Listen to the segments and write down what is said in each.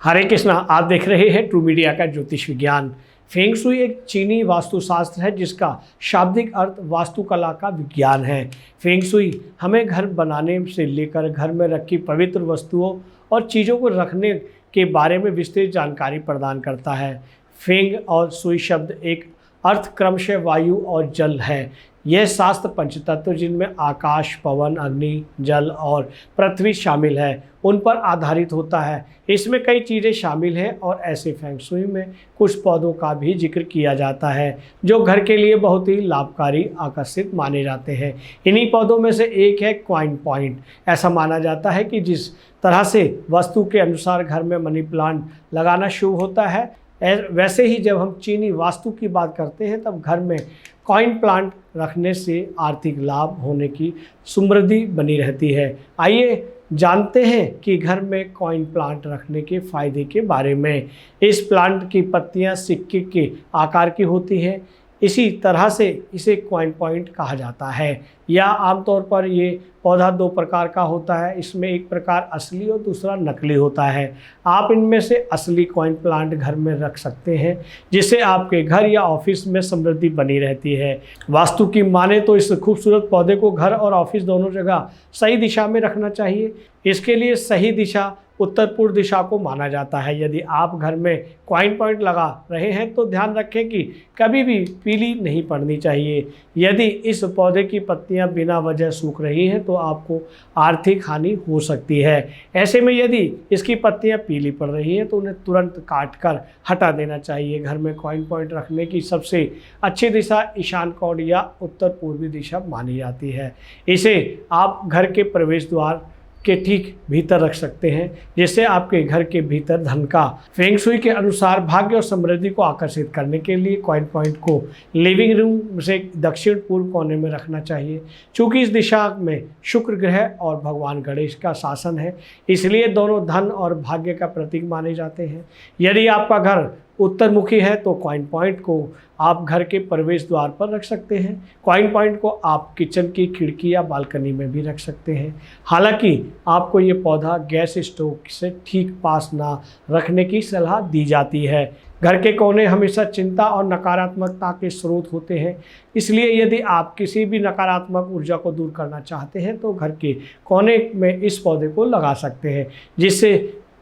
हरे कृष्णा, आप देख रहे हैं ट्रू मीडिया का ज्योतिष विज्ञान। फेंग शुई एक चीनी वास्तुशास्त्र है जिसका शाब्दिक अर्थ वास्तुकला का विज्ञान है। फेंग शुई हमें घर बनाने से लेकर घर में रखी पवित्र वस्तुओं और चीज़ों को रखने के बारे में विस्तृत जानकारी प्रदान करता है। फेंग और शुई शब्द एक अर्थ क्रमशः वायु और जल है। यह शास्त्र पंचतत्व जिनमें आकाश, पवन, अग्नि, जल और पृथ्वी शामिल है उन पर आधारित होता है। इसमें कई चीज़ें शामिल हैं और ऐसे फेंग शुई में कुछ पौधों का भी जिक्र किया जाता है जो घर के लिए बहुत ही लाभकारी आकर्षित माने जाते हैं। इन्हीं पौधों में से एक है क्वाइन पॉइंट। ऐसा माना जाता है कि जिस तरह से वास्तु के अनुसार घर में मनी प्लांट लगाना शुभ होता है, वैसे ही जब हम चीनी वास्तु की बात करते हैं तब घर में कॉइन प्लांट रखने से आर्थिक लाभ होने की समृद्धि बनी रहती है। आइए जानते हैं कि घर में कॉइन प्लांट रखने के फायदे के बारे में। इस प्लांट की पत्तियां सिक्के के आकार की होती हैं, इसी तरह से इसे कॉइन पॉइंट कहा जाता है। या आमतौर पर ये पौधा दो प्रकार का होता है, इसमें एक प्रकार असली और दूसरा नकली होता है। आप इनमें से असली कॉइन प्लांट घर में रख सकते हैं जिससे आपके घर या ऑफिस में समृद्धि बनी रहती है। वास्तु की माने तो इस खूबसूरत पौधे को घर और ऑफिस दोनों जगह सही दिशा में रखना चाहिए। इसके लिए सही दिशा उत्तर पूर्व दिशा को माना जाता है। यदि आप घर में कॉइन पॉइंट लगा रहे हैं तो ध्यान रखें कि कभी भी पीली नहीं पड़नी चाहिए। यदि इस पौधे की पत्तियां बिना वजह सूख रही हैं तो आपको आर्थिक हानि हो सकती है। ऐसे में यदि इसकी पत्तियां पीली पड़ रही हैं तो उन्हें तुरंत काट कर हटा देना चाहिए। घर में कॉइन पॉइंट रखने की सबसे अच्छी दिशा ईशान कोण या उत्तर पूर्वी दिशा मानी जाती है। इसे आप घर के प्रवेश द्वार के ठीक भीतर रख सकते हैं जिससे आपके घर के भीतर धन का फेंग शुई के अनुसार भाग्य और समृद्धि को आकर्षित करने के लिए कॉइन पॉइंट को लिविंग रूम से दक्षिण पूर्व कोने में रखना चाहिए। चूँकि इस दिशा में शुक्र ग्रह और भगवान गणेश का शासन है, इसलिए दोनों धन और भाग्य का प्रतीक माने जाते हैं। यदि आपका घर उत्तरमुखी है तो कॉइन पॉइंट को आप घर के प्रवेश द्वार पर रख सकते हैं। कॉइन पॉइंट को आप किचन की खिड़की या बालकनी में भी रख सकते हैं। हालांकि आपको ये पौधा गैस स्टोव से ठीक पास ना रखने की सलाह दी जाती है। घर के कोने हमेशा चिंता और नकारात्मकता के स्रोत होते हैं, इसलिए यदि आप किसी भी नकारात्मक ऊर्जा को दूर करना चाहते हैं तो घर के कोने में इस पौधे को लगा सकते हैं जिससे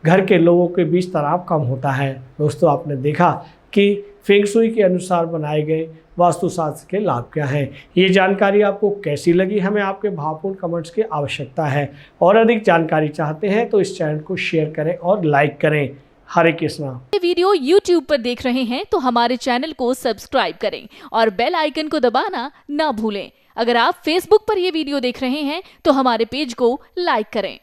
घर के लोगों के बीच तनाव कम होता है। दोस्तों, आपने देखा कि फेंग शुई के अनुसार बनाए गए वास्तुशास्त्र के लाभ क्या हैं। ये जानकारी आपको कैसी लगी, हमें आपके भावपूर्ण कमेंट्स की आवश्यकता है। और अधिक जानकारी चाहते हैं तो इस चैनल को शेयर करें और लाइक करें। हरे कृष्णा। ये वीडियो YouTube पर देख रहे हैं तो हमारे चैनल को सब्सक्राइब करें और बेल आइकन को दबाना ना भूलें। अगर आप Facebook पर ये वीडियो देख रहे हैं तो हमारे पेज को लाइक करें।